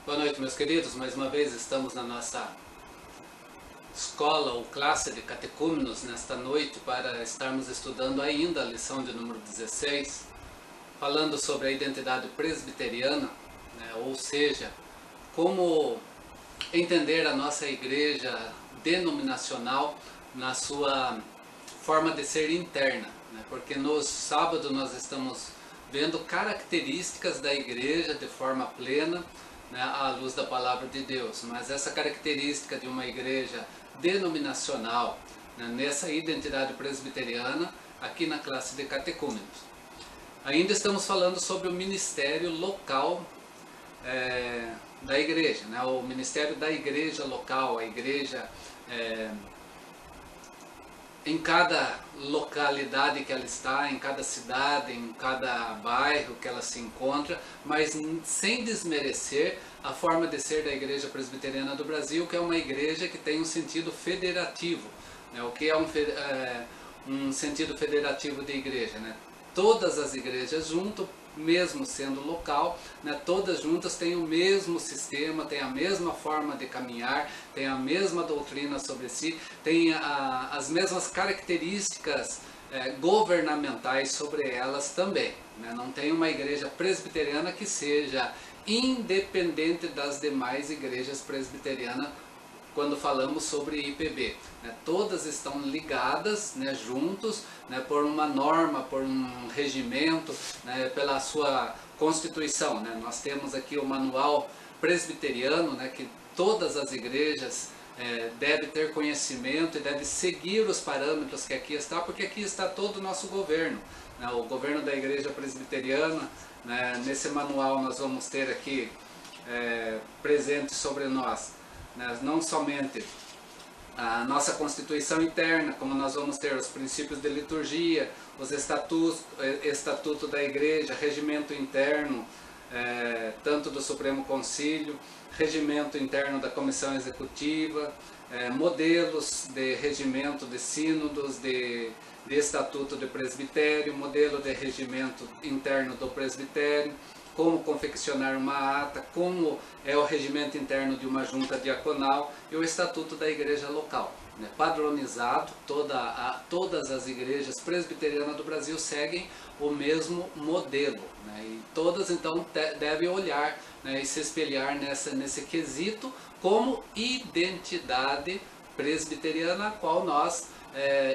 Boa noite, meus queridos. Mais uma vez estamos na nossa escola ou classe de catecúmenos nesta noite para estarmos estudando ainda a lição de número 16, falando sobre a identidade presbiteriana, ou seja, como entender a nossa igreja denominacional na sua forma de ser interna, porque no sábado nós estamos vendo características da igreja de forma plena, à luz da palavra de Deus, mas essa característica de uma igreja denominacional, nessa identidade presbiteriana, aqui na classe de catecúmenos. Ainda estamos falando sobre o ministério local da igreja, o ministério da igreja local, a igreja em cada localidade que ela está, em cada cidade, em cada bairro que ela se encontra, mas sem desmerecer a forma de ser da Igreja Presbiteriana do Brasil, que é uma igreja que tem um sentido federativo. O que é um sentido federativo de igreja? Todas as igrejas juntas, mesmo sendo local, todas juntas têm o mesmo sistema, têm a mesma forma de caminhar, têm a mesma doutrina sobre si, têm as mesmas características governamentais sobre elas também. Não tem uma igreja presbiteriana que seja independente das demais igrejas presbiterianas quando falamos sobre IPB. Todas estão ligadas, juntos, por uma norma, por um regimento, pela sua constituição. Nós temos aqui o manual presbiteriano, que todas as igrejas devem ter conhecimento e devem seguir os parâmetros que aqui está, porque aqui está todo o nosso governo. O governo da igreja presbiteriana, nesse manual nós vamos ter aqui presente sobre nós, não somente a nossa constituição interna, como nós vamos ter os princípios de liturgia, os estatuto da igreja, regimento interno, tanto do Supremo Concílio, regimento interno da Comissão Executiva, modelos de regimento de sínodos, de estatuto de presbitério, modelo de regimento interno do presbitério, como confeccionar uma ata, como é o regimento interno de uma junta diaconal e o estatuto da igreja local. Padronizado, todas as igrejas presbiterianas do Brasil seguem o mesmo modelo, e todas então devem olhar e se espelhar nesse quesito como identidade presbiteriana, a qual nós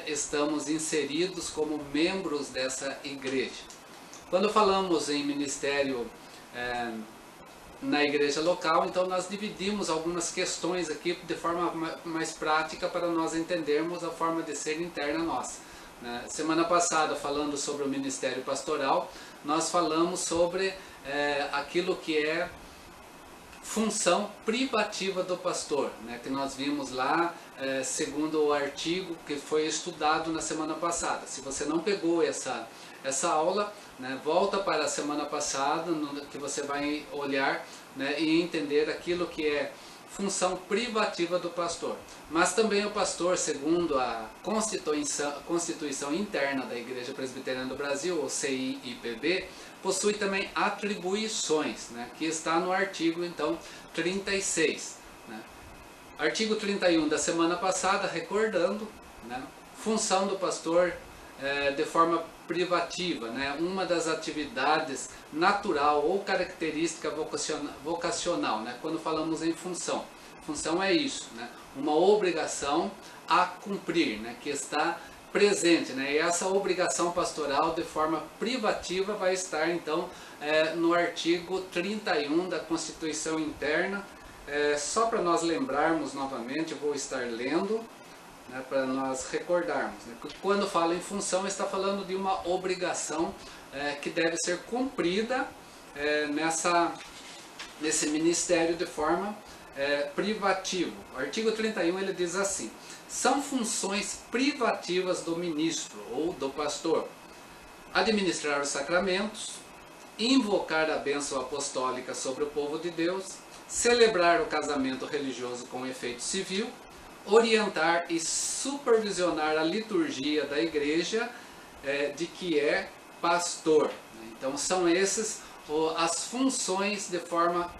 estamos inseridos como membros dessa igreja. Quando falamos em ministério na igreja local, então nós dividimos algumas questões aqui de forma mais prática para nós entendermos a forma de ser interna nossa. Semana passada, falando sobre o ministério pastoral, nós falamos sobre aquilo que é função privativa do pastor, que nós vimos lá, segundo o artigo que foi estudado na semana passada. Se você não pegou essa aula, volta para a semana passada, que você vai olhar e entender aquilo que é função privativa do pastor. Mas também o pastor, segundo a Constituição Interna da Igreja Presbiteriana do Brasil, ou CIIPB, possui também atribuições, que está no artigo então 36. Artigo 31 da semana passada, recordando, função do pastor de forma privativa, uma das atividades natural ou característica vocacional, quando falamos em função. Função é isso, uma obrigação a cumprir, que está presente, e essa obrigação pastoral de forma privativa vai estar então no artigo 31 da Constituição Interna. Só para nós lembrarmos novamente, eu vou estar lendo, para nós recordarmos. Quando fala em função, está falando de uma obrigação que deve ser cumprida nesse ministério de forma privativa. O artigo 31 ele diz assim: são funções privativas do ministro ou do pastor: administrar os sacramentos, invocar a bênção apostólica sobre o povo de Deus, celebrar o casamento religioso com efeito civil, orientar e supervisionar a liturgia da igreja de que é pastor. Então são essas as funções de forma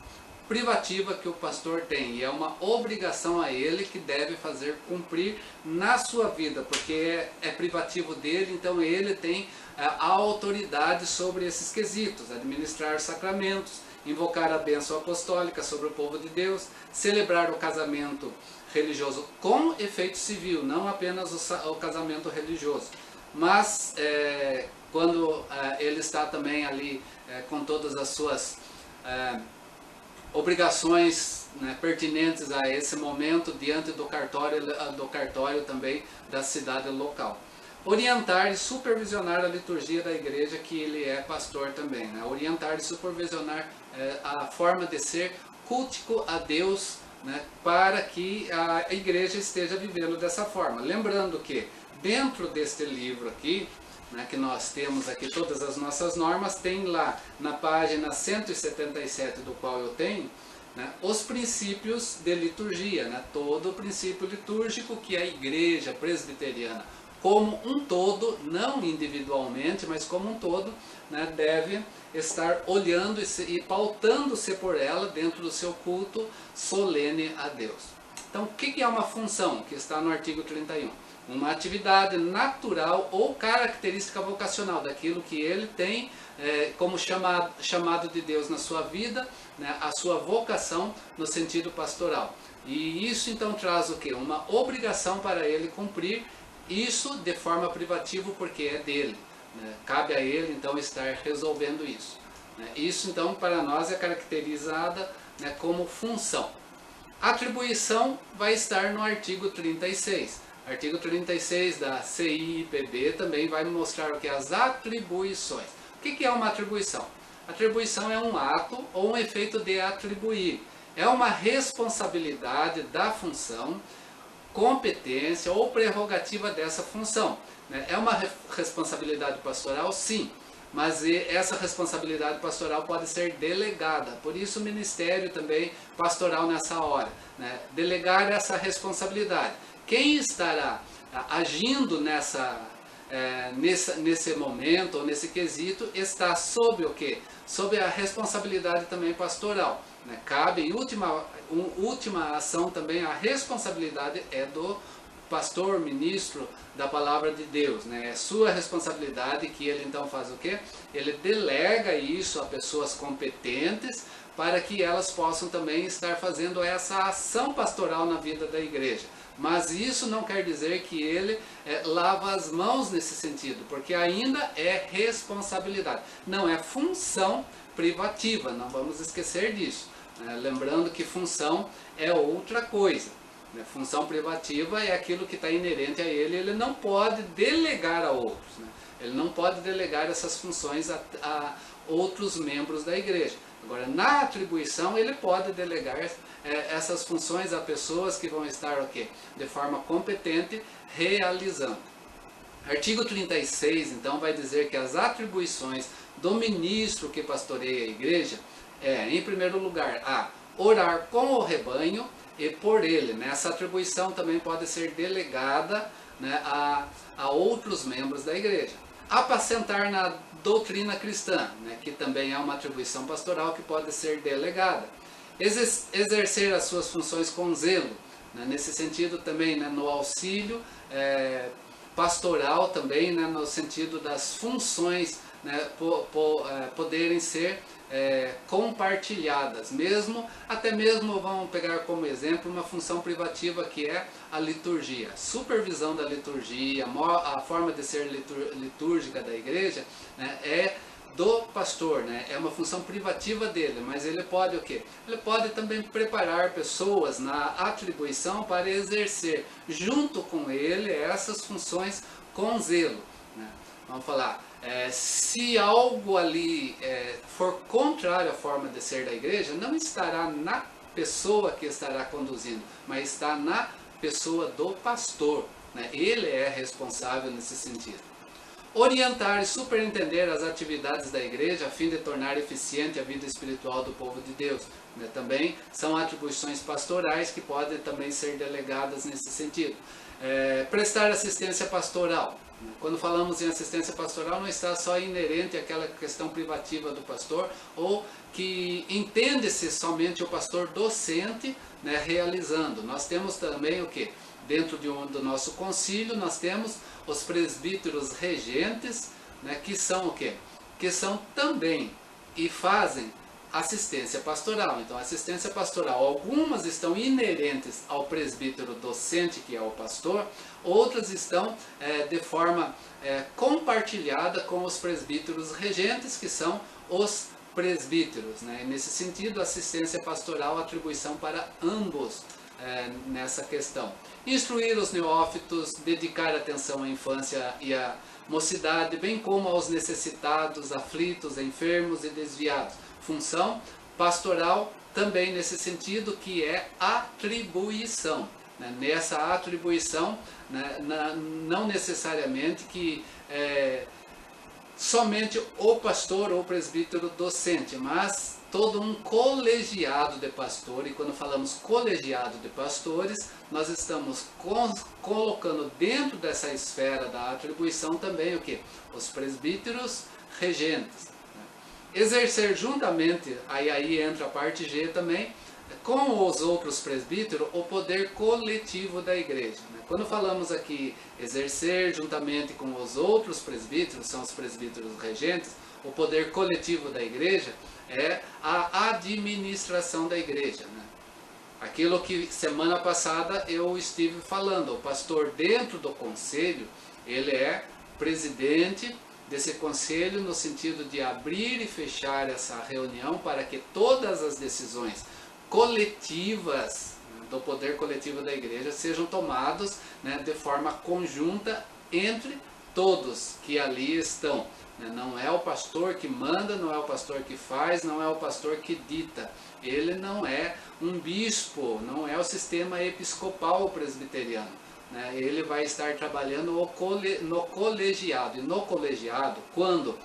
privativa que o pastor tem, e é uma obrigação a ele que deve fazer cumprir na sua vida, porque é privativo dele, então ele tem a autoridade sobre esses quesitos: administrar sacramentos, invocar a bênção apostólica sobre o povo de Deus, celebrar o casamento religioso com efeito civil, não apenas o casamento religioso, mas quando ele está também ali com todas as suas obrigações, né, pertinentes a esse momento diante do cartório também da cidade local. Orientar e supervisionar a liturgia da igreja, que ele é pastor também, né? Orientar e supervisionar a forma de ser cultico a Deus, né, para que a igreja esteja vivendo dessa forma. Lembrando que dentro deste livro aqui, né, que nós temos aqui todas as nossas normas, tem lá na página 177, do qual eu tenho, né, os princípios de liturgia, né, todo o princípio litúrgico que a igreja presbiteriana, como um todo, não individualmente, mas como um todo, né, deve estar olhando e pautando-se por ela dentro do seu culto solene a Deus. Então, o que é uma função? Que está no artigo 31. Uma atividade natural ou característica vocacional, daquilo que ele tem como chamado de Deus na sua vida, né, a sua vocação no sentido pastoral. E isso então traz o quê? Uma obrigação para ele cumprir isso de forma privativa, porque é dele, né? Cabe a ele então estar resolvendo isso, né? Isso então para nós é caracterizada, né, como função. Atribuição vai estar no artigo 36. Artigo 36 da CIIPB também vai mostrar o que? As atribuições. O que é uma atribuição? Atribuição é um ato ou um efeito de atribuir. É uma responsabilidade da função, competência ou prerrogativa dessa função. É uma responsabilidade pastoral, sim, mas essa responsabilidade pastoral pode ser delegada. Por isso o ministério também pastoral nessa hora, né? Delegar essa responsabilidade. Quem estará agindo nesse momento ou nesse quesito está sob o quê? Sob a responsabilidade também pastoral, né? Cabe em última ação também, a responsabilidade é do pastor, ministro da palavra de Deus, né? É sua responsabilidade, que ele então faz o quê? Ele delega isso a pessoas competentes para que elas possam também estar fazendo essa ação pastoral na vida da igreja. Mas isso não quer dizer que ele lava as mãos nesse sentido, porque ainda é responsabilidade, não é função privativa, não vamos esquecer disso. Lembrando que função é outra coisa, né? Função privativa é aquilo que está inerente a ele, ele não pode delegar a outros, né? Ele não pode delegar essas funções a outros membros da igreja. Agora, na atribuição, ele pode delegar essas funções a pessoas que vão estar o quê? De forma competente realizando. Artigo 36, então, vai dizer que as atribuições do ministro que pastoreia a igreja em primeiro lugar, a orar com o rebanho e por ele, né? Essa atribuição também pode ser delegada, né, a outros membros da igreja. Apacentar na doutrina cristã, né, que também é uma atribuição pastoral que pode ser delegada. Exercer as suas funções com zelo, né, nesse sentido também, né, no auxílio pastoral também, né, no sentido das funções, né, poderem ser compartilhadas, até mesmo vamos pegar como exemplo uma função privativa que é a liturgia, supervisão da liturgia, a forma de ser litúrgica da igreja, né, é do pastor, né? É uma função privativa dele, mas ele pode o quê? Ele pode também preparar pessoas na atribuição para exercer junto com ele essas funções com zelo, né? Vamos falar, se algo ali for contrário à forma de ser da igreja, não estará na pessoa que estará conduzindo, mas está na pessoa do pastor, né? Ele é responsável nesse sentido. Orientar e superintender as atividades da igreja a fim de tornar eficiente a vida espiritual do povo de Deus, né? Também são atribuições pastorais que podem também ser delegadas nesse sentido. Prestar assistência pastoral, Quando falamos em assistência pastoral, não está só inerente àquela questão privativa do pastor, ou que entende-se somente o pastor docente, né, realizando. Nós temos também o que? Dentro do nosso concílio, nós temos os presbíteros regentes, né, que são o quê? Que são também e fazem assistência pastoral. Então, assistência pastoral, algumas estão inerentes ao presbítero docente, que é o pastor, outras estão de forma compartilhada com os presbíteros regentes, que são os presbíteros, né? E nesse sentido, assistência pastoral, atribuição para ambos nessa questão. Instruir os neófitos, dedicar atenção à infância e à mocidade, bem como aos necessitados, aflitos, enfermos e desviados. Função pastoral também nesse sentido, que é atribuição. Né? Nessa atribuição, né, não necessariamente que somente o pastor ou presbítero docente, mas todo um colegiado de pastor. E quando falamos colegiado de pastores, nós estamos colocando dentro dessa esfera da atribuição também o que? Os presbíteros regentes. Exercer juntamente, aí entra a parte G também, com os outros presbíteros, o poder coletivo da igreja. Quando falamos aqui exercer juntamente com os outros presbíteros, são os presbíteros regentes, o poder coletivo da igreja é a administração da igreja. Aquilo que semana passada eu estive falando, o pastor dentro do conselho, ele é presidente desse conselho no sentido de abrir e fechar essa reunião para que todas as decisões coletivas, do poder coletivo da igreja, sejam tomadas, né, de forma conjunta entre todos que ali estão. Não é o pastor que manda, não é o pastor que faz, não é o pastor que dita. Ele não é um bispo, não é o sistema episcopal presbiteriano. Ele vai estar trabalhando no colegiado. E no colegiado, quando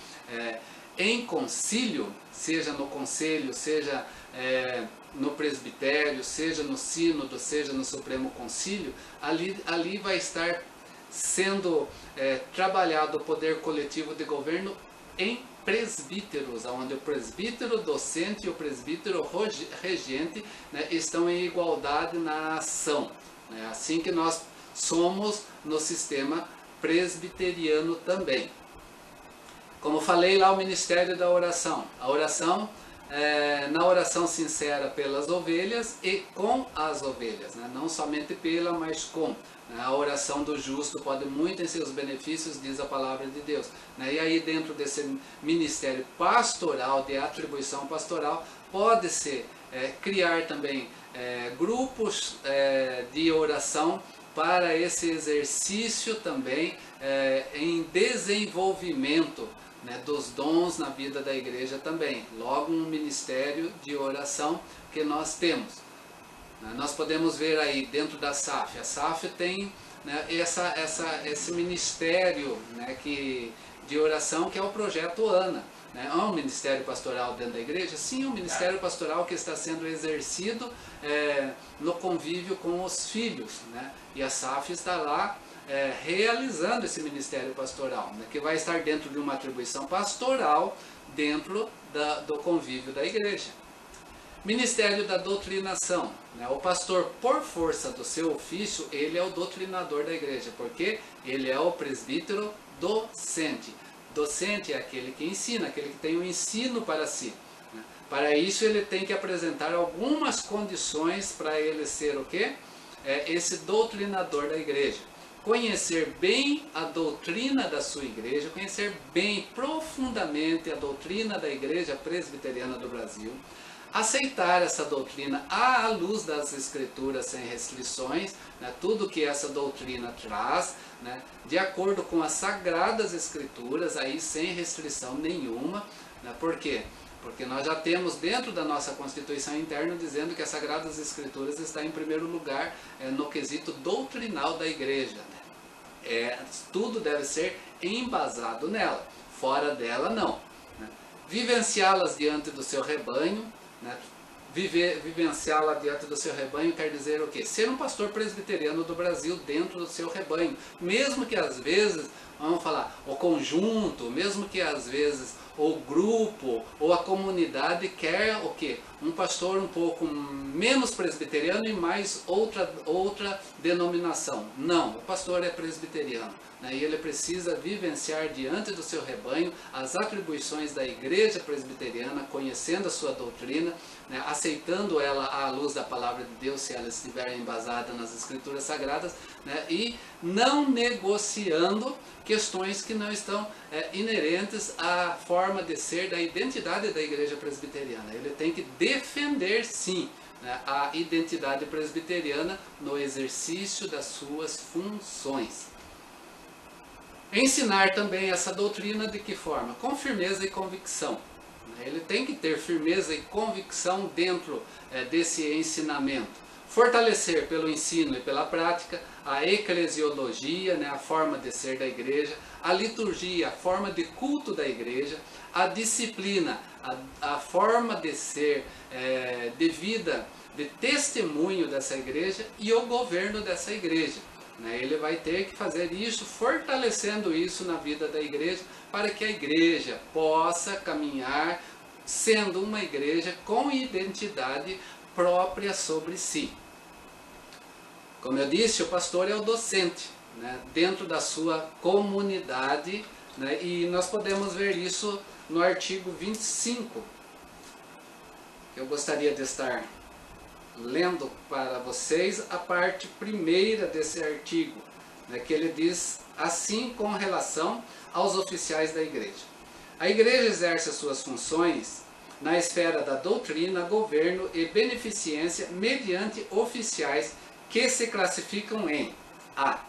em concílio, seja no conselho, seja no presbitério, seja no sínodo, seja no Supremo Concílio, ali vai estar sendo trabalhado o poder coletivo de governo em presbíteros, onde o presbítero docente e o presbítero regente, né, estão em igualdade na ação. Assim que nós somos no sistema presbiteriano também. Como falei lá, o ministério da oração. A oração, na oração sincera pelas ovelhas e com as ovelhas, né? Não somente pela, mas com. A oração do justo pode muito em seus benefícios, diz a palavra de Deus. E aí dentro desse ministério pastoral, de atribuição pastoral, pode-se criar também grupos de oração para esse exercício também em desenvolvimento, né, dos dons na vida da igreja também. Logo, um ministério de oração que nós temos. Nós podemos ver aí dentro da SAF. A SAF tem, né, esse ministério, né, de oração, que é o projeto ANA. É um ministério pastoral dentro da igreja? Sim, um ministério pastoral que está sendo exercido no convívio com os filhos, né? E a SAF está lá realizando esse ministério pastoral, né? Que vai estar dentro de uma atribuição pastoral dentro do convívio da igreja. Ministério da doutrinação, né? O pastor, por força do seu ofício, ele é o doutrinador da igreja, porque ele é o presbítero docente. Docente é aquele que ensina, aquele que tem o ensino para si. Para isso ele tem que apresentar algumas condições para ele ser o quê? Esse doutrinador da igreja. Conhecer bem a doutrina da sua igreja, conhecer bem, profundamente a doutrina da Igreja Presbiteriana do Brasil, aceitar essa doutrina à luz das Escrituras sem restrições, né, tudo que essa doutrina traz, né, de acordo com as Sagradas Escrituras, aí sem restrição nenhuma. Né, por quê? Porque nós já temos dentro da nossa Constituição interna dizendo que as Sagradas Escrituras está em primeiro lugar no quesito doutrinal da igreja. Né? Tudo deve ser embasado nela, fora dela não. Né? Vivenciá-las diante do seu rebanho, né? vivenciá-la diante do seu rebanho quer dizer o quê? Ser um pastor presbiteriano do Brasil dentro do seu rebanho. Mesmo que às vezes, vamos falar, o conjunto, mesmo que às vezes o grupo ou a comunidade quer o quê? Um pastor um pouco menos presbiteriano e mais outra denominação. Não, o pastor é presbiteriano, né? E ele precisa vivenciar diante do seu rebanho as atribuições da igreja presbiteriana, conhecendo a sua doutrina, né? Aceitando ela à luz da palavra de Deus, se ela estiver embasada nas escrituras sagradas, né? E não negociando questões que não estão inerentes à forma de ser da identidade da igreja presbiteriana. Ele tem que defender, sim, né, a identidade presbiteriana no exercício das suas funções. Ensinar também essa doutrina de que forma? Com firmeza e convicção. Ele tem que ter firmeza e convicção dentro desse ensinamento. Fortalecer pelo ensino e pela prática a eclesiologia, né, a forma de ser da igreja, a liturgia, a forma de culto da igreja, a disciplina, a forma de ser de vida, de testemunho dessa igreja e o governo dessa igreja. Ele vai ter que fazer isso, fortalecendo isso na vida da igreja, para que a igreja possa caminhar sendo uma igreja com identidade própria sobre si. Como eu disse, o pastor é o docente, né, dentro da sua comunidade, né, e nós podemos ver isso no artigo 25, que eu gostaria de estar lendo para vocês a parte primeira desse artigo, né, que ele diz assim com relação aos oficiais da igreja. A igreja exerce as suas funções na esfera da doutrina, governo e beneficência mediante oficiais que se classificam em a.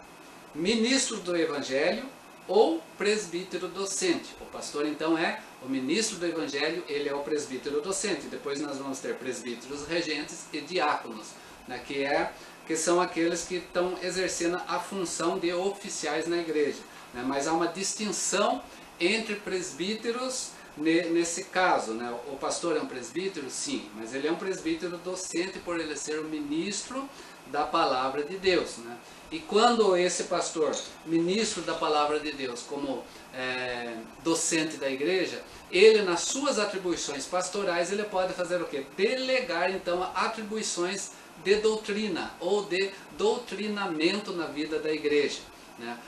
Ministro do Evangelho ou presbítero docente. O pastor então é o ministro do Evangelho, ele é o presbítero docente. Depois nós vamos ter presbíteros regentes e diáconos, né, que são aqueles que estão exercendo a função de oficiais na igreja, né, mas há uma distinção entre presbíteros nesse caso, né? O pastor é um presbítero? Sim, mas ele é um presbítero docente por ele ser o ministro da palavra de Deus, né? E quando esse pastor, ministro da palavra de Deus, como docente da igreja, ele nas suas atribuições pastorais, ele pode fazer o quê? Delegar então atribuições de doutrina ou de doutrinamento na vida da igreja, né?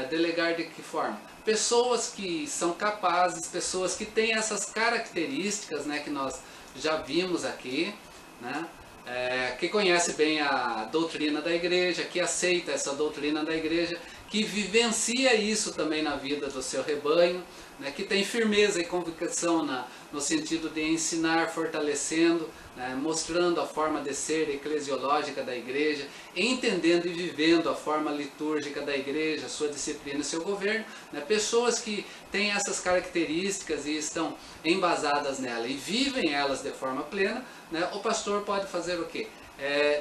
Delegar de que forma? Pessoas que são capazes, pessoas que têm essas características, né, que nós já vimos aqui, né, que conhece bem a doutrina da igreja, que aceita essa doutrina da igreja, que vivencia isso também na vida do seu rebanho, né, que tem firmeza e convicção no sentido de ensinar, fortalecendo, né, mostrando a forma de ser eclesiológica da igreja, entendendo e vivendo a forma litúrgica da igreja, sua disciplina e seu governo, né, pessoas que têm essas características e estão embasadas nela e vivem elas de forma plena, né, o pastor pode fazer o quê?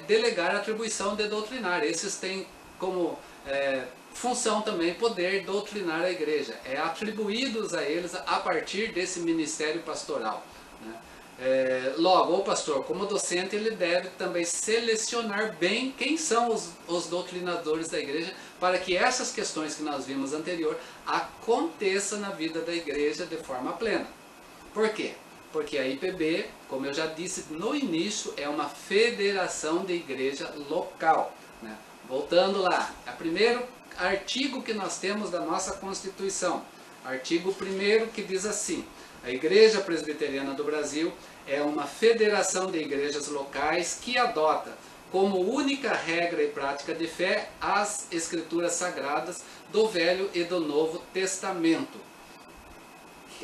Delegar a atribuição de doutrinar. Esses têm como função também poder doutrinar a igreja, atribuídos a eles a partir desse ministério pastoral, né? Logo, o pastor, como docente, ele deve também selecionar bem quem são os doutrinadores da igreja, para que essas questões que nós vimos anterior aconteçam na vida da igreja de forma plena. Por quê? Porque a IPB, como eu já disse no início, é uma federação de igreja local, né? Voltando lá, o primeiro artigo que nós temos da nossa Constituição, artigo 1º, que diz assim: a Igreja Presbiteriana do Brasil é uma federação de igrejas locais que adota como única regra e prática de fé as escrituras sagradas do Velho e do Novo Testamento.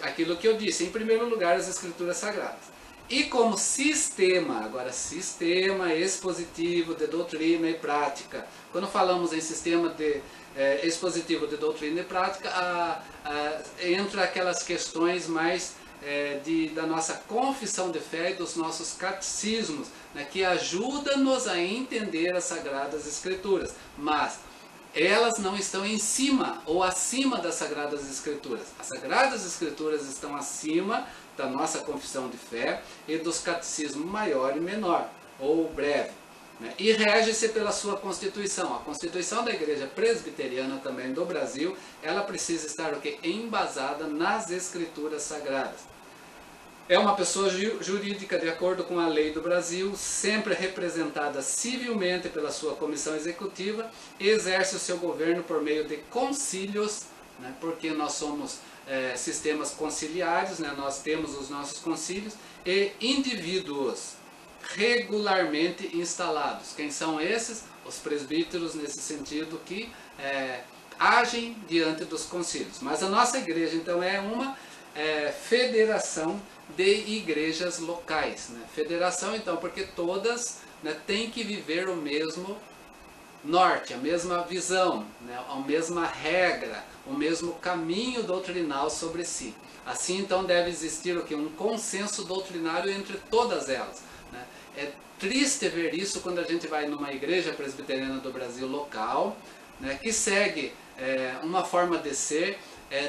Aquilo que eu disse, em primeiro lugar, as escrituras sagradas. E como sistema, agora sistema expositivo de doutrina e prática. Quando falamos em sistema expositivo de doutrina e prática, entra aquelas questões mais da nossa confissão de fé e dos nossos catecismos, né, que ajudam-nos a entender as Sagradas Escrituras, mas elas não estão em cima ou acima das Sagradas Escrituras. As Sagradas Escrituras estão acima da nossa confissão de fé e dos catecismos maior e menor, ou breve. Né? E rege-se pela sua Constituição. A Constituição da Igreja Presbiteriana também do Brasil, ela precisa estar o quê? Embasada nas Escrituras Sagradas. É uma pessoa jurídica de acordo com a lei do Brasil, sempre representada civilmente pela sua comissão executiva, e exerce o seu governo por meio de concílios, né? Porque nós somos sistemas conciliares, né? Nós temos os nossos concílios, e indivíduos regularmente instalados. Quem são esses? Os presbíteros, nesse sentido, que agem diante dos concílios. Mas a nossa igreja, então, é uma federação de igrejas locais. Né? Federação, então, porque todas, né, têm que viver o mesmo norte, a mesma visão, né, a mesma regra, o mesmo caminho doutrinal sobre si. Assim, então, deve existir o quê? Um consenso doutrinário entre todas elas. Né? É triste ver isso quando a gente vai numa igreja presbiteriana do Brasil local, né, que segue uma forma de ser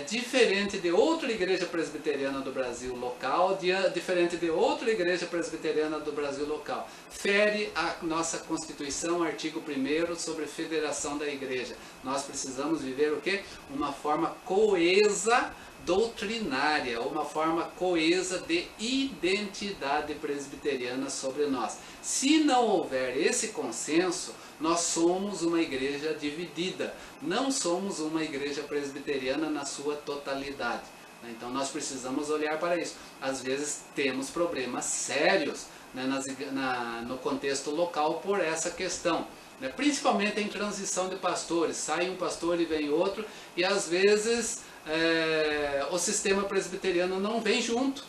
diferente de outra igreja presbiteriana do Brasil local, diferente de outra igreja presbiteriana do Brasil local. Fere a nossa Constituição, artigo 1º, sobre federação da igreja. Nós precisamos viver o quê? Uma forma coesa doutrinária, uma forma coesa de identidade presbiteriana sobre nós. Se não houver esse consenso, nós somos uma igreja dividida, não somos uma igreja presbiteriana na sua totalidade. Então nós precisamos olhar para isso. Às vezes temos problemas sérios, né, no contexto local por essa questão. Principalmente em transição de pastores, sai um pastor e vem outro, e às vezes o sistema presbiteriano não vem junto,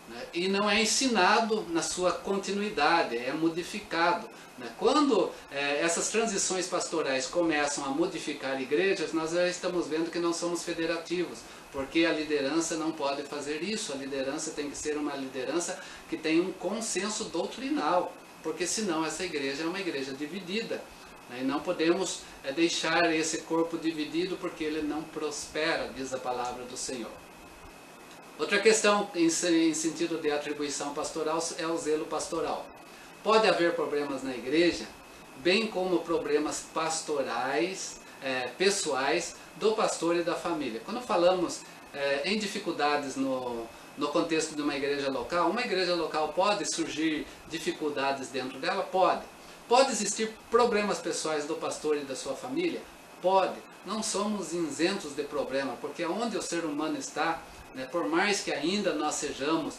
né? E não é ensinado na sua continuidade, é modificado. Né? Quando essas transições pastorais começam a modificar igrejas, nós já estamos vendo que não somos federativos, porque a liderança não pode fazer isso. A liderança tem que ser uma liderança que tem um consenso doutrinal, porque senão essa igreja é uma igreja dividida. E não podemos deixar esse corpo dividido, porque ele não prospera, diz a palavra do Senhor. Outra questão em sentido de atribuição pastoral é o zelo pastoral. Pode haver problemas na igreja, bem como problemas pastorais, pessoais, do pastor e da família. Quando falamos em dificuldades no contexto de uma igreja local pode surgir dificuldades dentro dela? Pode. Pode existir problemas pessoais do pastor e da sua família? Pode. Não somos isentos de problema, porque onde o ser humano está, né, por mais que ainda nós sejamos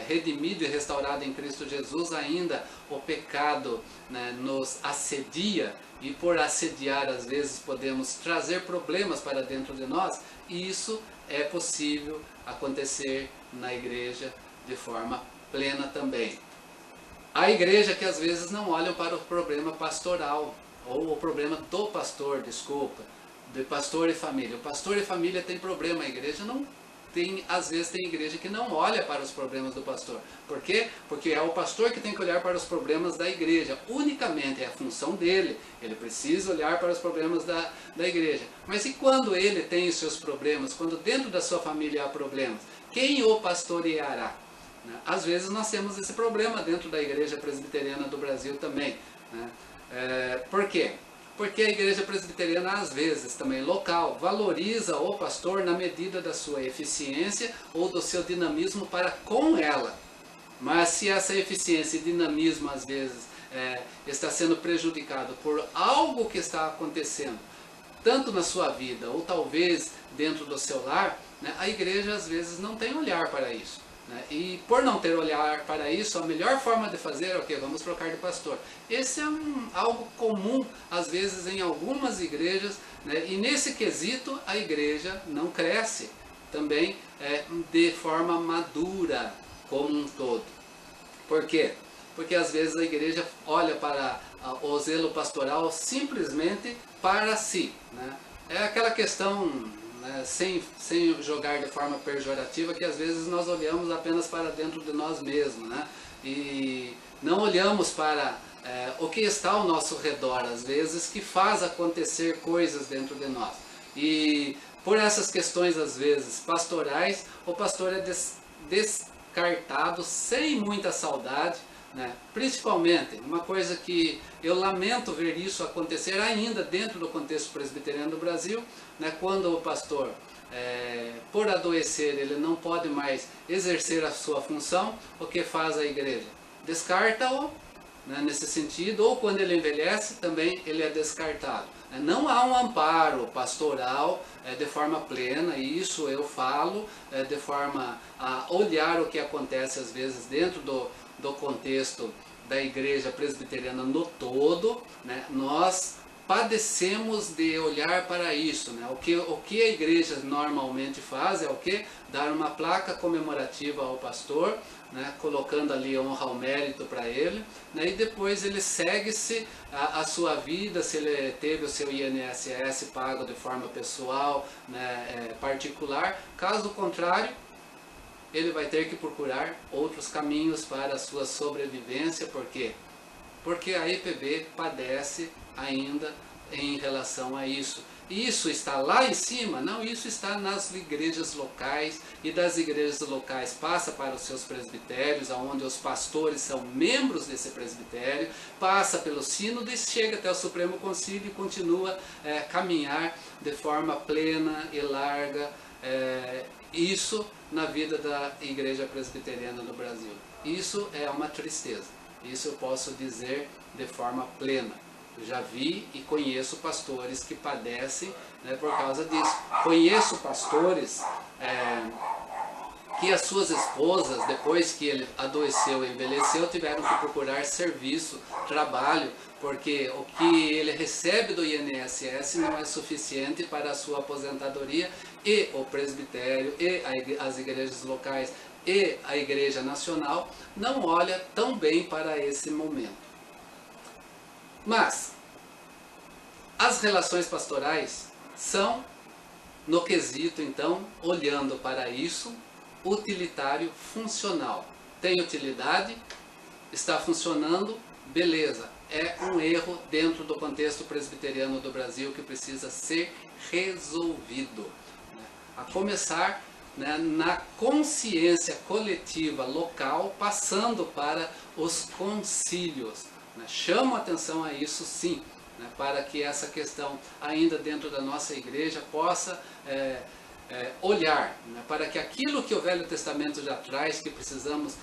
redimidos e restaurados em Cristo Jesus, ainda o pecado, né, nos assedia, e por assediar às vezes podemos trazer problemas para dentro de nós, e isso é possível acontecer na igreja de forma plena também. Há igreja que às vezes não olham para o problema pastoral, ou o problema do pastor, de pastor e família. O pastor e família tem problema, a igreja não tem. Às vezes tem igreja que não olha para os problemas do pastor. Por quê? Porque é o pastor que tem que olhar para os problemas da igreja, unicamente, é a função dele. Ele precisa olhar para os problemas da igreja. Mas e quando ele tem os seus problemas, quando dentro da sua família há problemas, quem o pastoreará? Às vezes nós temos esse problema dentro da igreja presbiteriana do Brasil também. Por quê? Porque a igreja presbiteriana, às vezes, também local, valoriza o pastor na medida da sua eficiência ou do seu dinamismo para com ela. Mas se essa eficiência e dinamismo, às vezes, está sendo prejudicado por algo que está acontecendo, tanto na sua vida ou talvez dentro do seu lar, né, a igreja, às vezes, não tem olhar para isso. E por não ter olhar para isso, a melhor forma de fazer é o que? Vamos trocar de pastor. Esse é algo comum, às vezes, em algumas igrejas, né? E nesse quesito a igreja não cresce também de forma madura como um todo. Por quê? Porque às vezes a igreja olha para o zelo pastoral simplesmente para si. Né? É aquela questão... Sem jogar de forma pejorativa, que às vezes nós olhamos apenas para dentro de nós mesmos, né? E não olhamos para o que está ao nosso redor, às vezes, que faz acontecer coisas dentro de nós. E por essas questões às vezes pastorais, o pastor é descartado sem muita saudade, né? Principalmente, uma coisa que eu lamento ver isso acontecer ainda dentro do contexto presbiteriano do Brasil, né? Quando o pastor, por adoecer, ele não pode mais exercer a sua função, o que faz a igreja? Descarta-o, né, nesse sentido, ou quando ele envelhece, também ele é descartado. Não há um amparo pastoral de forma plena, e isso eu falo de forma a olhar o que acontece às vezes dentro do contexto da igreja presbiteriana no todo, né? Nós padecemos de olhar para isso, né? O que a igreja normalmente faz é o que? Dar uma placa comemorativa ao pastor, né? Colocando ali honra ao mérito para ele, né? E depois ele segue-se a sua vida, se ele teve o seu INSS pago de forma pessoal, né? Particular. Caso contrário, ele vai ter que procurar outros caminhos para a sua sobrevivência. Por quê? Porque a IPB padece ainda em relação a isso. Isso está lá em cima? Não, isso está nas igrejas locais, e das igrejas locais passa para os seus presbitérios, onde os pastores são membros desse presbitério, passa pelo sínodo e chega até o Supremo Concílio e continua a caminhar de forma plena e larga, isso na vida da igreja presbiteriana do Brasil. Isso é uma tristeza, isso eu posso dizer de forma plena. Eu já vi e conheço pastores que padecem, né, por causa disso. Conheço pastores que as suas esposas, depois que ele adoeceu e envelheceu, tiveram que procurar serviço, trabalho, porque o que ele recebe do INSS não é suficiente para a sua aposentadoria, e o presbitério, e as igrejas locais, e a igreja nacional não olha tão bem para esse momento. Mas as relações pastorais são, no quesito então, olhando para isso, utilitário funcional. Tem utilidade, está funcionando, beleza. É um erro dentro do contexto presbiteriano do Brasil que precisa ser resolvido, né? A começar, né, na consciência coletiva local, passando para os concílios. Chamo atenção a isso, sim, né, para que essa questão ainda dentro da nossa igreja possa olhar, né, para que aquilo que o Velho Testamento já traz, que precisamos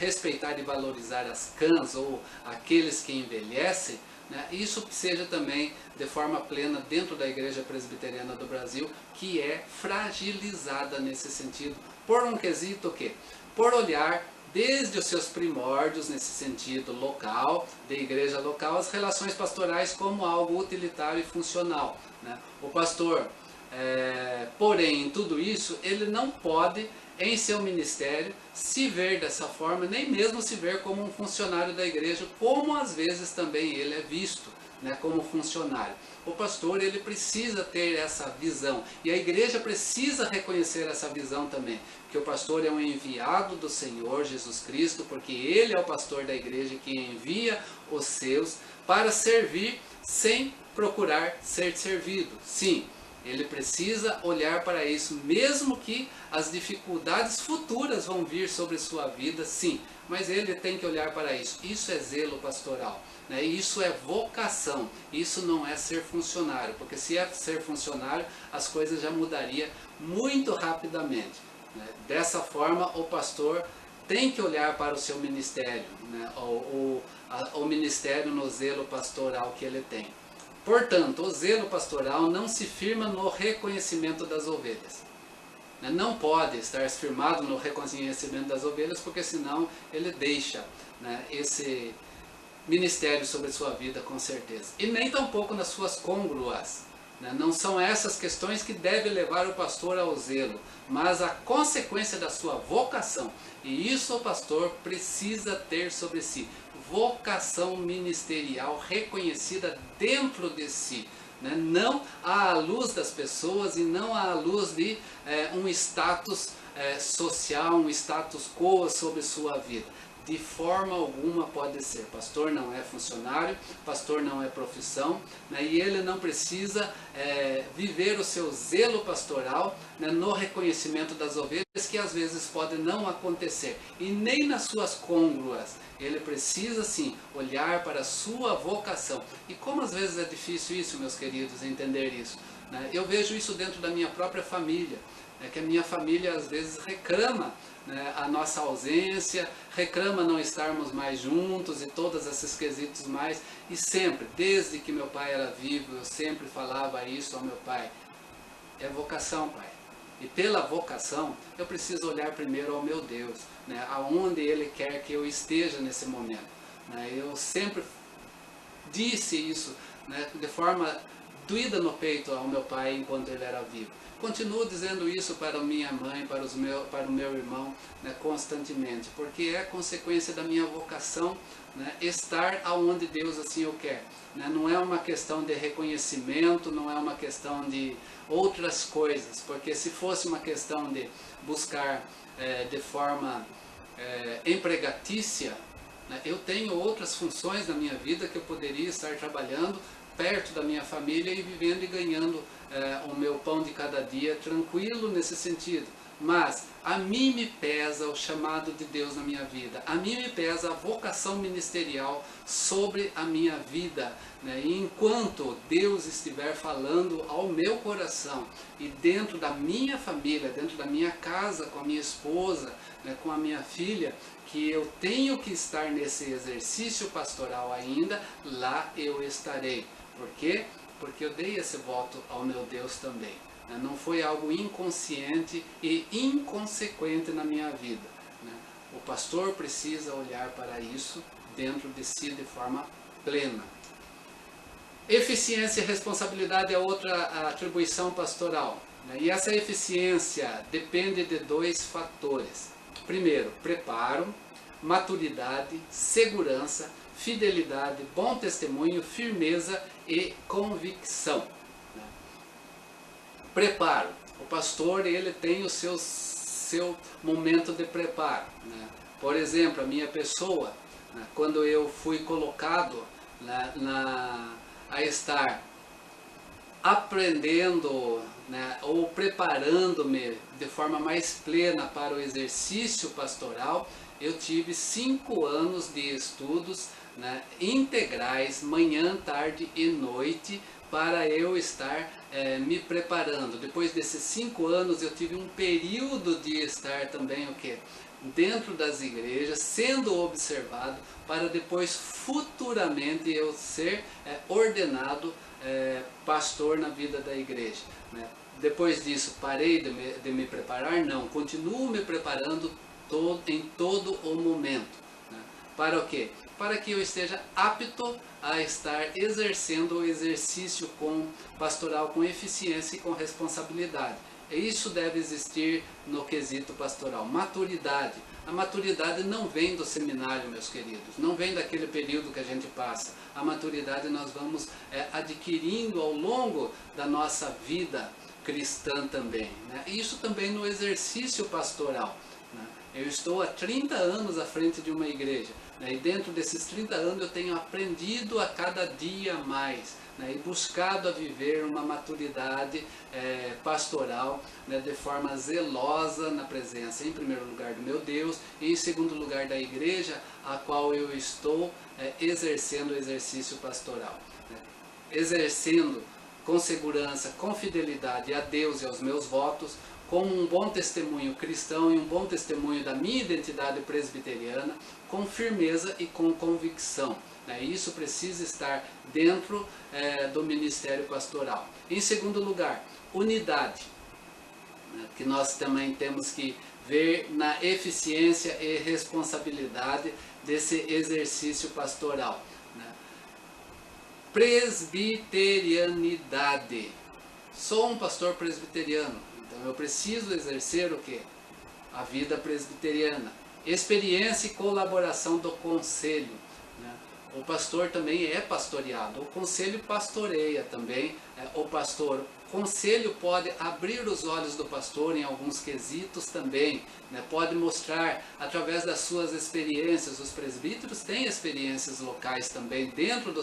respeitar e valorizar as cãs ou aqueles que envelhecem, né, isso seja também de forma plena dentro da igreja presbiteriana do Brasil, que é fragilizada nesse sentido, por um quesito que, por olhar desde os seus primórdios, nesse sentido local, de igreja local, as relações pastorais como algo utilitário e funcional, né? O pastor, porém, em tudo isso, ele não pode, em seu ministério, se ver dessa forma, nem mesmo se ver como um funcionário da igreja, como às vezes também ele é visto, né, como funcionário. O pastor, ele precisa ter essa visão, e a igreja precisa reconhecer essa visão também, que o pastor é um enviado do Senhor Jesus Cristo, porque ele é o pastor da igreja que envia os seus para servir sem procurar ser servido. Sim, ele precisa olhar para isso, mesmo que as dificuldades futuras vão vir sobre sua vida, sim, mas ele tem que olhar para isso. Isso é zelo pastoral, né? Isso é vocação, isso não é ser funcionário, porque se é ser funcionário, as coisas já mudariam muito rapidamente, né? Dessa forma, o pastor tem que olhar para o seu ministério, né? O ministério no zelo pastoral que ele tem. Portanto, o zelo pastoral não se firma no reconhecimento das ovelhas. Não pode estar firmado no reconhecimento das ovelhas, porque senão ele deixa, né, esse ministério sobre sua vida, com certeza. E nem tampouco nas suas côngruas, né? Não são essas questões que devem levar o pastor ao zelo, mas a consequência da sua vocação. E isso o pastor precisa ter sobre si. Vocação ministerial reconhecida dentro de si, né? Não à luz das pessoas e não à luz de um status social, um status quo sobre sua vida. De forma alguma pode ser. Pastor não é funcionário, pastor não é profissão, né, e ele não precisa viver o seu zelo pastoral, né, no reconhecimento das ovelhas, que às vezes pode não acontecer, e nem nas suas côngruas. Ele precisa sim olhar para a sua vocação. E como às vezes é difícil isso, meus queridos, entender isso, né? Eu vejo isso dentro da minha própria família, que a minha família às vezes reclama, né, a nossa ausência, reclama não estarmos mais juntos e todos esses quesitos mais. E sempre, desde que meu pai era vivo, eu sempre falava isso ao meu pai: é vocação, pai. E pela vocação, eu preciso olhar primeiro ao meu Deus, né, aonde Ele quer que eu esteja nesse momento, né. Eu sempre disse isso, né, de forma doída no peito ao meu pai enquanto ele era vivo. Continuo dizendo isso para minha mãe, para o meu irmão, né, constantemente, porque é consequência da minha vocação, né, estar aonde Deus assim o quer. Né? Não é uma questão de reconhecimento, não é uma questão de outras coisas, porque se fosse uma questão de buscar de forma empregatícia, né, eu tenho outras funções na minha vida que eu poderia estar trabalhando perto da minha família e vivendo e ganhando o meu pão de cada dia tranquilo nesse sentido. Mas a mim me pesa o chamado de Deus na minha vida, a mim me pesa a vocação ministerial sobre a minha vida, né? E enquanto Deus estiver falando ao meu coração e dentro da minha família, dentro da minha casa, com a minha esposa, né, com a minha filha, que eu tenho que estar nesse exercício pastoral ainda, lá eu estarei. Por quê? Porque eu dei esse voto ao meu Deus também. Não foi algo inconsciente e inconsequente na minha vida. O pastor precisa olhar para isso dentro de si de forma plena. Eficiência e responsabilidade é outra atribuição pastoral. E essa eficiência depende de dois fatores. Primeiro, preparo, maturidade, segurança, fidelidade, bom testemunho, firmeza e convicção. Preparo. O pastor, ele tem o seu momento de preparo. Por exemplo, a minha pessoa, quando eu fui colocado a estar aprendendo, ou preparando-me de forma mais plena para o exercício pastoral, eu tive 5 anos de estudos integrais, manhã, tarde e noite, para eu estar me preparando. Depois desses 5 anos eu tive um período de estar também dentro das igrejas, sendo observado, para depois futuramente eu ser ordenado pastor na vida da igreja. Depois disso parei de me preparar? Não, continuo me preparando em todo o momento. Para o quê? Para que eu esteja apto a estar exercendo o exercício pastoral com eficiência e com responsabilidade. E isso deve existir no quesito pastoral. Maturidade. A maturidade não vem do seminário, meus queridos, não vem daquele período que a gente passa. A maturidade nós vamos adquirindo ao longo da nossa vida cristã também. E isso também no exercício pastoral. Eu estou há 30 anos à frente de uma igreja, e dentro desses 30 anos eu tenho aprendido a cada dia mais, e buscado a viver uma maturidade pastoral, de forma zelosa na presença, em primeiro lugar, do meu Deus, e em segundo lugar da igreja a qual eu estou exercendo o exercício pastoral. Exercendo com segurança, com fidelidade a Deus e aos meus votos, como um bom testemunho cristão e um bom testemunho da minha identidade presbiteriana, com firmeza e com convicção. Isso precisa estar dentro do ministério pastoral. Em segundo lugar, unidade, que nós também temos que ver na eficiência e responsabilidade desse exercício pastoral. Presbiterianidade. Sou um pastor presbiteriano. Então eu preciso exercer o quê? A vida presbiteriana. Experiência e colaboração do conselho. O pastor também é pastoreado. O conselho pastoreia também o pastor conselho pode abrir os olhos do pastor em alguns quesitos também, né? Pode mostrar através das suas experiências. Os presbíteros têm experiências locais também dentro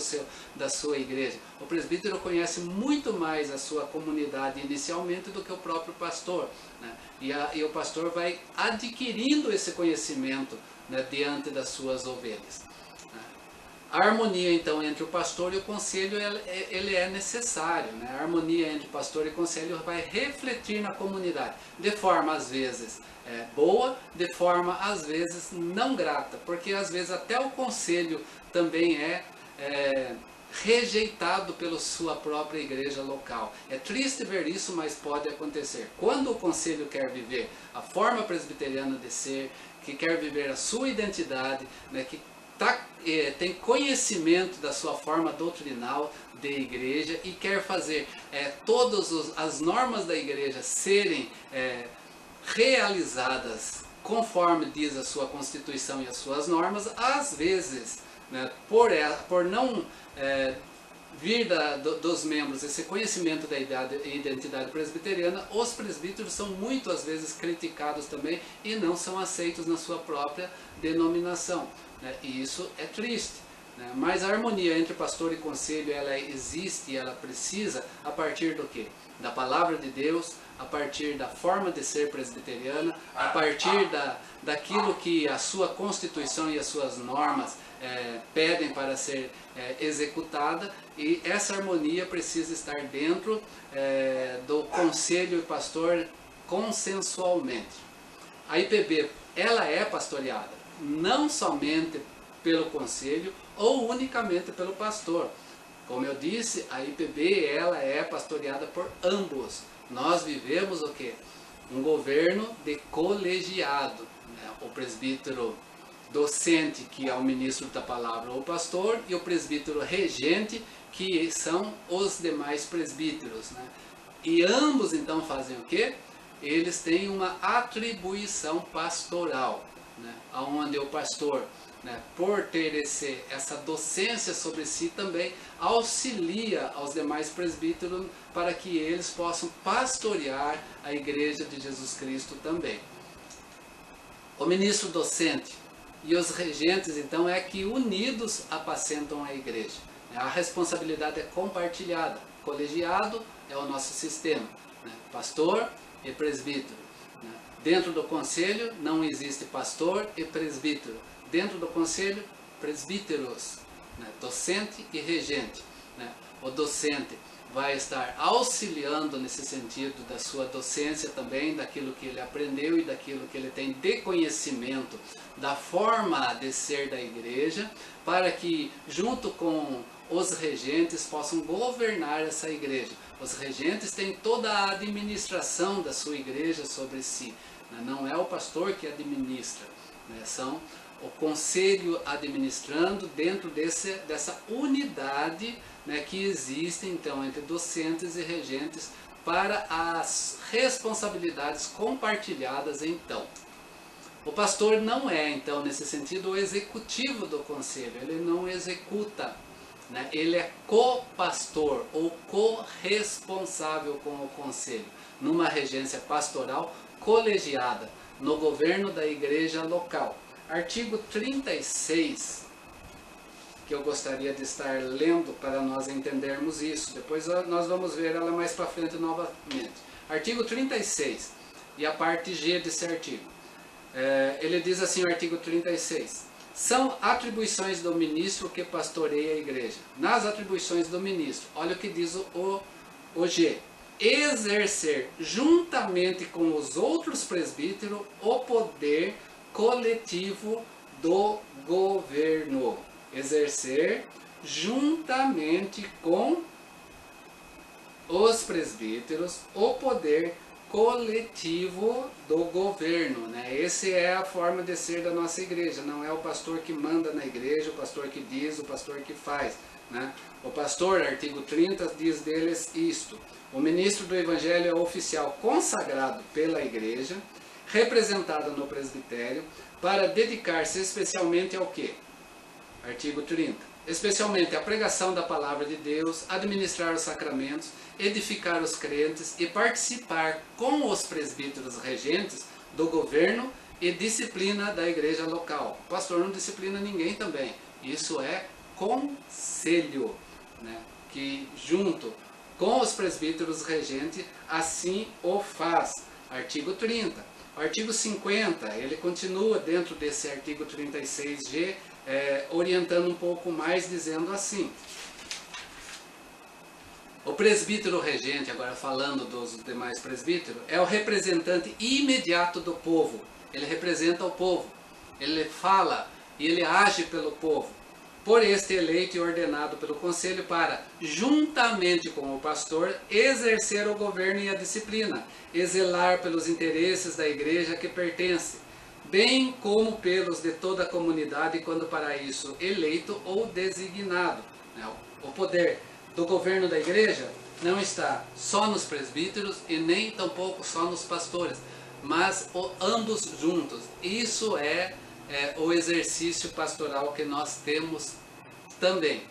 da sua igreja. O presbítero conhece muito mais a sua comunidade inicialmente do que o próprio pastor, né? E o pastor vai adquirindo esse conhecimento, né, diante das suas ovelhas. A harmonia, então, entre o pastor e o conselho, ele é necessário, né? A harmonia entre pastor e conselho vai refletir na comunidade, de forma, às vezes, boa, de forma, às vezes, não grata, porque, às vezes, até o conselho também é rejeitado pela sua própria igreja local. É triste ver isso, mas pode acontecer. Quando o conselho quer viver a forma presbiteriana de ser, que quer viver a sua identidade, né, que tem conhecimento da sua forma doutrinal de igreja e quer fazer todas as normas da igreja serem realizadas conforme diz a sua Constituição e as suas normas, às vezes, né, por não vir dos membros esse conhecimento da identidade presbiteriana, os presbíteros são muito às vezes criticados também e não são aceitos na sua própria denominação, né? E isso é triste, né? Mas a harmonia entre pastor e conselho, ela existe e ela precisa a partir do quê? Da palavra de Deus, a partir da forma de ser presbiteriana, a partir daquilo que a sua Constituição e as suas normas pedem para ser executada, e essa harmonia precisa estar dentro do conselho e pastor consensualmente. A IPB, ela é pastoreada não somente pelo conselho ou unicamente pelo pastor. Como eu disse, a IPB ela é pastoreada por ambos. Nós vivemos o quê? Um governo de colegiado, né? O presbítero docente, que é o ministro da palavra ou pastor, e o presbítero regente, que são os demais presbíteros, né? E ambos então fazem o quê? Eles têm uma atribuição pastoral, né? Onde o pastor, né, por ter essa docência sobre si, também auxilia aos demais presbíteros para que eles possam pastorear a igreja de Jesus Cristo também. O ministro docente e os regentes, então, é que unidos apacentam a igreja. A responsabilidade é compartilhada. Colegiado é o nosso sistema, né? Pastor e presbítero. Né? Dentro do conselho não existe pastor e presbítero. Dentro do conselho, presbíteros, né? Docente e regente. Né? O docente vai estar auxiliando nesse sentido da sua docência também, daquilo que ele aprendeu e daquilo que ele tem de conhecimento da forma de ser da igreja, para que junto com os regentes possam governar essa igreja. Os regentes têm toda a administração da sua igreja sobre si, né? Não é o pastor que administra, né? São o conselho administrando dentro dessa unidade, né, que existe então entre docentes e regentes para as responsabilidades compartilhadas então. O pastor não é então nesse sentido o executivo do conselho, ele não executa, né? Ele é co-pastor ou co-responsável com o conselho, numa regência pastoral colegiada, no governo da igreja local. Artigo 36, que eu gostaria de estar lendo para nós entendermos isso. Depois nós vamos ver ela mais para frente novamente. Artigo 36, e a parte G desse artigo. Ele diz assim, o artigo 36. São atribuições do ministro que pastoreia a igreja. Nas atribuições do ministro, olha o que diz o G. Exercer, juntamente com os outros presbíteros, o poder coletivo do governo. Exercer juntamente com os presbíteros o poder coletivo do governo, né? Essa é a forma de ser da nossa igreja. Não é o pastor que manda na igreja, o pastor que diz, o pastor que faz, né? O pastor, artigo 30, diz deles isto: o ministro do evangelho é oficial consagrado pela igreja, representado no presbitério, para dedicar-se especialmente ao quê? Artigo 30. Especialmente a pregação da palavra de Deus, administrar os sacramentos, edificar os crentes e participar com os presbíteros regentes do governo e disciplina da igreja local. O pastor não disciplina ninguém também. Isso é conselho, né? Que junto com os presbíteros regentes assim o faz. Artigo 30. O artigo 50, ele continua dentro desse artigo 36G, orientando um pouco mais, dizendo assim: o presbítero regente, agora falando dos demais presbíteros, é o representante imediato do povo. Ele representa o povo, ele fala e ele age pelo povo, por este eleito e ordenado pelo conselho para, juntamente com o pastor, exercer o governo e a disciplina, e zelar pelos interesses da igreja a que pertence, bem como pelos de toda a comunidade, quando para isso eleito ou designado. O poder do governo da igreja não está só nos presbíteros e nem tampouco só nos pastores, mas ambos juntos. Isso é o exercício pastoral que nós temos também.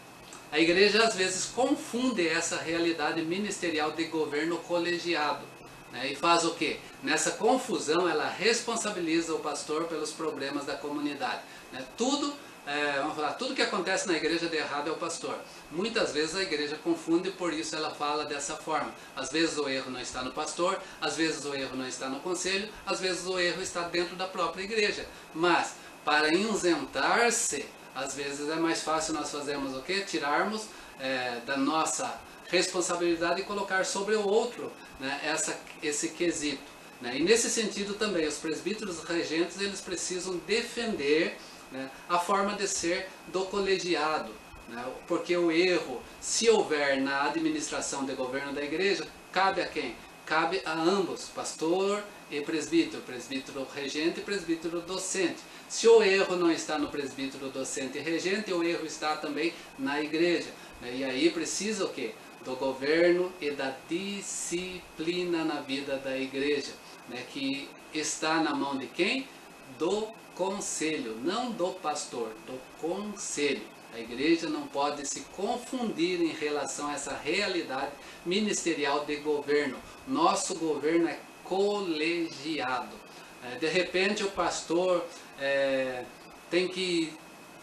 A igreja às vezes confunde essa realidade ministerial de governo colegiado, né? E faz o quê? Nessa confusão ela responsabiliza o pastor pelos problemas da comunidade, né? Vamos falar, tudo que acontece na igreja de errado é o pastor. Muitas vezes a igreja confunde, por isso ela fala dessa forma. Às vezes o erro não está no pastor, às vezes o erro não está no conselho, às vezes o erro está dentro da própria igreja. Mas, para isentar-se, às vezes é mais fácil nós fazermos o quê? Tirarmos da nossa responsabilidade e colocar sobre o outro, né, esse quesito, né? E nesse sentido também, os presbíteros regentes, eles precisam defender, né, a forma de ser do colegiado, né? Porque o erro, se houver na administração de governo da igreja, cabe a quem? Cabe a ambos, pastor e presbítero regente e presbítero docente. Se o erro não está no presbítero docente e regente, o erro está também na igreja, né? E aí precisa o quê? Do governo e da disciplina na vida da igreja, né? Que está na mão de quem? Do conselho, não do pastor, do conselho. A igreja não pode se confundir em relação a essa realidade ministerial de governo. Nosso governo é colegiado. De repente o pastor tem que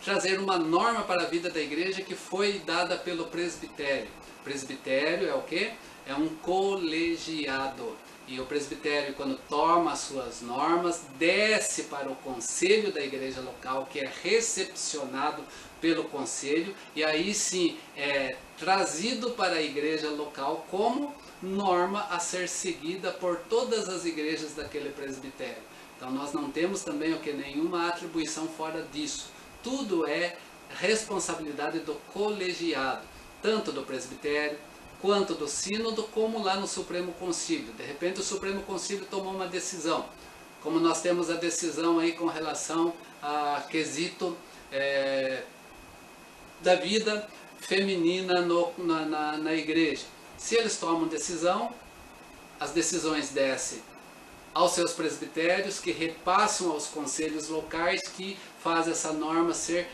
trazer uma norma para a vida da igreja que foi dada pelo presbitério. Presbitério é o quê? É um colegiado. E o presbitério, quando toma as suas normas, desce para o conselho da igreja local, que é recepcionado pelo conselho, e aí sim é trazido para a igreja local como norma a ser seguida por todas as igrejas daquele presbitério. Então nós não temos também o que? Nenhuma atribuição fora disso. Tudo é responsabilidade do colegiado, tanto do presbitério, quanto do sínodo, como lá no Supremo Concílio. De repente o Supremo Concílio tomou uma decisão, como nós temos a decisão aí com relação a quesito da vida feminina na igreja. Se eles tomam decisão, as decisões descem aos seus presbitérios, que repassam aos conselhos locais, que faz essa norma ser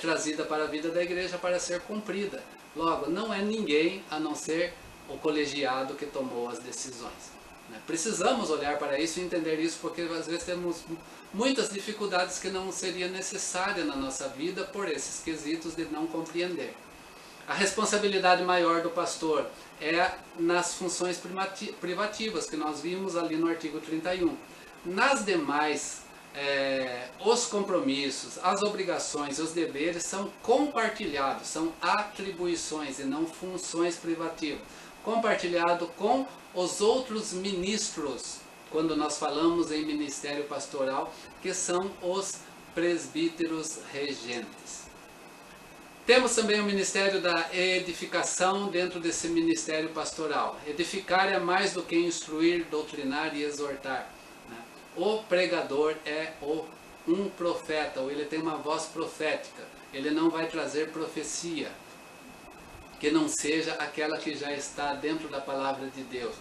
trazida para a vida da igreja para ser cumprida. Logo, não é ninguém a não ser o colegiado que tomou as decisões, né? Precisamos olhar para isso e entender isso, porque às vezes temos muitas dificuldades que não seria necessária na nossa vida por esses quesitos de não compreender. A responsabilidade maior do pastor é nas funções privativas, que nós vimos ali no artigo 31. Nas demais, os compromissos, as obrigações e os deveres são compartilhados, são atribuições e não funções privativas. Compartilhado com os outros ministros, quando nós falamos em ministério pastoral, que são os presbíteros regentes. Temos também o ministério da edificação dentro desse ministério pastoral. Edificar é mais do que instruir, doutrinar e exortar. O pregador é um profeta, ou ele tem uma voz profética. Ele não vai trazer profecia que não seja aquela que já está dentro da palavra de Deus.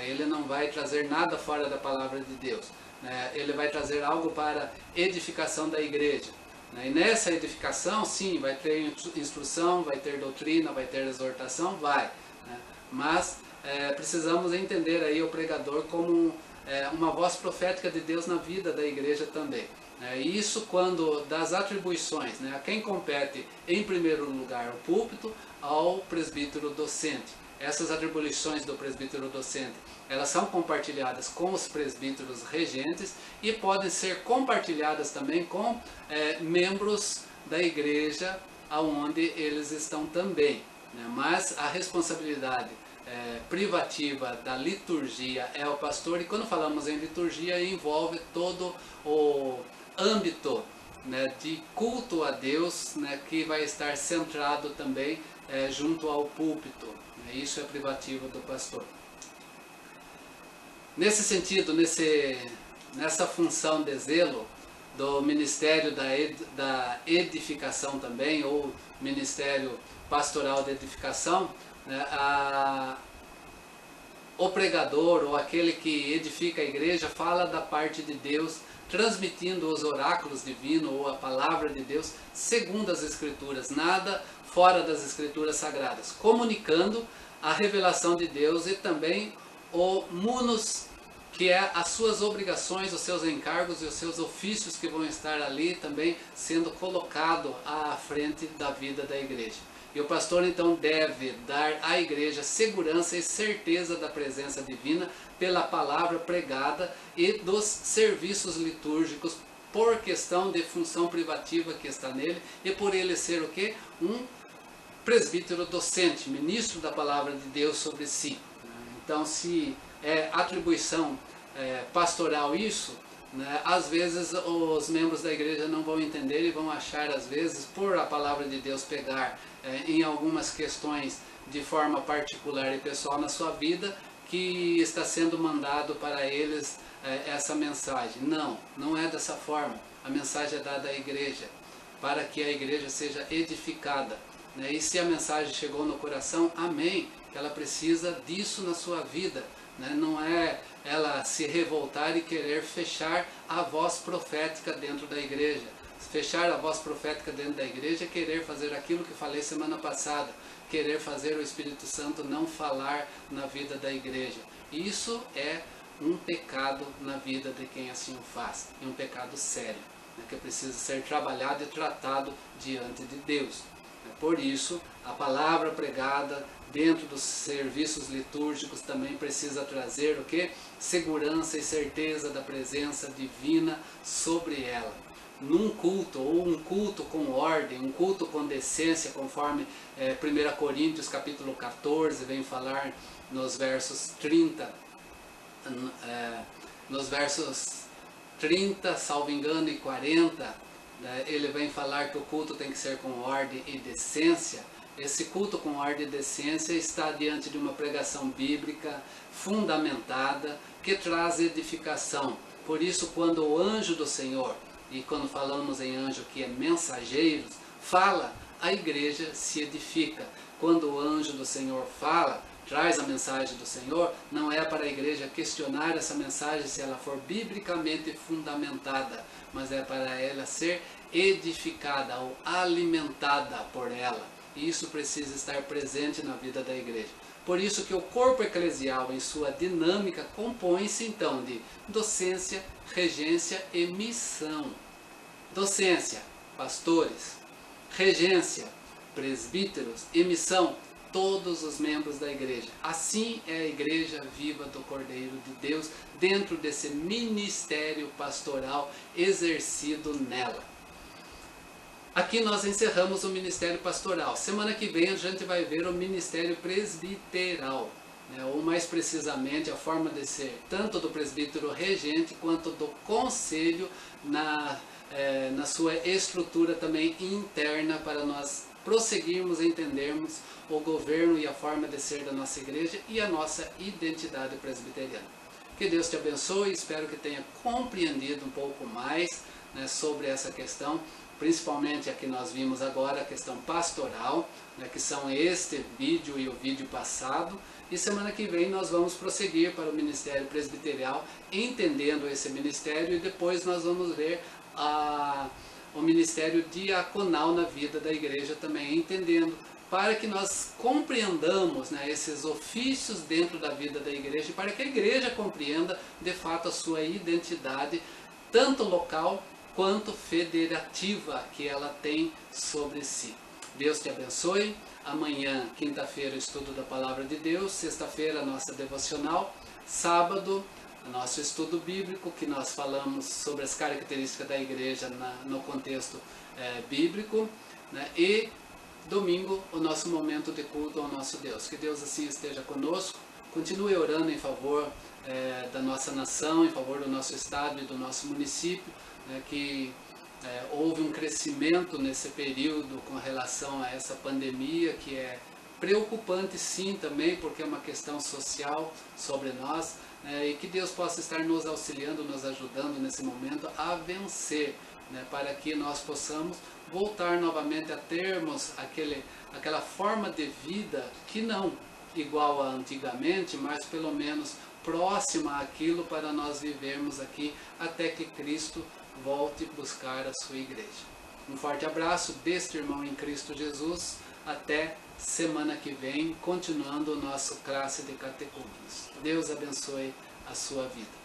Ele não vai trazer nada fora da palavra de Deus. Ele vai trazer algo para edificação da igreja. E nessa edificação, sim, vai ter instrução, vai ter doutrina, vai ter exortação, vai. Mas precisamos entender aí o pregador como uma voz profética de Deus na vida da igreja também. Isso quando das atribuições, a quem compete em primeiro lugar o púlpito, ao presbítero docente. Essas atribuições do presbítero docente, elas são compartilhadas com os presbíteros regentes e podem ser compartilhadas também com membros da igreja aonde eles estão também. Mas a responsabilidade privativa da liturgia é o pastor, e quando falamos em liturgia envolve todo o âmbito de culto a Deus, que vai estar centrado também junto ao púlpito. Isso é privativo do pastor. Nesse sentido, nessa função de zelo do ministério da edificação também, ou ministério pastoral de edificação, o pregador ou aquele que edifica a igreja fala da parte de Deus, transmitindo os oráculos divinos ou a palavra de Deus segundo as Escrituras, nada fora das Escrituras sagradas, comunicando a revelação de Deus e também o munus, que é as suas obrigações, os seus encargos e os seus ofícios que vão estar ali também sendo colocado à frente da vida da igreja. E o pastor então deve dar à igreja segurança e certeza da presença divina pela palavra pregada e dos serviços litúrgicos por questão de função privativa que está nele e por ele ser o quê? Um presbítero docente, ministro da palavra de Deus sobre si. Então, se é atribuição pastoral isso, às vezes os membros da igreja não vão entender e vão achar, às vezes, por a palavra de Deus pegar em algumas questões de forma particular e pessoal na sua vida, que está sendo mandado para eles essa mensagem. Não, não é dessa forma. A mensagem é dada à igreja, para que a igreja seja edificada. E se a mensagem chegou no coração, amém, que ela precisa disso na sua vida. Não é ela se revoltar e querer fechar a voz profética dentro da igreja. Fechar a voz profética dentro da igreja é querer fazer aquilo que falei semana passada, querer fazer o Espírito Santo não falar na vida da igreja. Isso é um pecado na vida de quem assim o faz, e um pecado sério, que precisa ser trabalhado e tratado diante de Deus. Por isso, a palavra pregada dentro dos serviços litúrgicos também precisa trazer o quê? Segurança e certeza da presença divina sobre ela. Num culto, ou um culto com ordem, um culto com decência, conforme 1 Coríntios capítulo 14 vem falar nos versos 30, salvo engano, e 40, ele vem falar que o culto tem que ser com ordem e decência. Esse culto com ordem e decência está diante de uma pregação bíblica fundamentada que traz edificação. Por isso, quando o anjo do Senhor, e quando falamos em anjo que é mensageiros, fala, a igreja se edifica. Quando o anjo do Senhor fala, traz a mensagem do Senhor, não é para a igreja questionar essa mensagem se ela for biblicamente fundamentada, mas é para ela ser edificada ou alimentada por ela. E isso precisa estar presente na vida da igreja. Por isso que o corpo eclesial, em sua dinâmica, compõe-se então de docência, regência e missão. Docência, pastores. Regência, presbíteros. E missão, todos os membros da igreja. Assim é a igreja viva do Cordeiro de Deus, dentro desse ministério pastoral exercido nela. Aqui nós encerramos o ministério pastoral. Semana que vem a gente vai ver o ministério presbiteral, ou mais precisamente a forma de ser tanto do presbítero regente quanto do conselho na sua estrutura também interna, para nós prosseguirmos e entendermos o governo e a forma de ser da nossa igreja e a nossa identidade presbiteriana. Que Deus te abençoe, espero que tenha compreendido um pouco mais sobre essa questão, principalmente a que nós vimos agora, a questão pastoral, que são este vídeo e o vídeo passado, e semana que vem nós vamos prosseguir para o ministério presbiterial, entendendo esse ministério, e depois nós vamos ver o ministério diaconal na vida da igreja também, entendendo, para que nós compreendamos, né, esses ofícios dentro da vida da igreja, e para que a igreja compreenda de fato a sua identidade, tanto local quanto federativa que ela tem sobre si. Deus te abençoe. Amanhã, quinta-feira, estudo da Palavra de Deus. Sexta-feira, a nossa devocional. Sábado, nosso estudo bíblico, que nós falamos sobre as características da igreja no contexto bíblico, né? E domingo, o nosso momento de culto ao nosso Deus. Que Deus assim esteja conosco. Continue orando em favor da nossa nação, em favor do nosso estado e do nosso município, né? Que houve um crescimento nesse período com relação a essa pandemia, que é preocupante sim também, porque é uma questão social sobre nós, né? E que Deus possa estar nos auxiliando, nos ajudando nesse momento a vencer, né? Para que nós possamos voltar novamente a termos aquela forma de vida que não igual a antigamente, mas pelo menos próxima àquilo, para nós vivermos aqui até que Cristo volte buscar a sua igreja. Um forte abraço deste irmão em Cristo Jesus. Até semana que vem, continuando o nosso classe de catecúmenos. Deus abençoe a sua vida.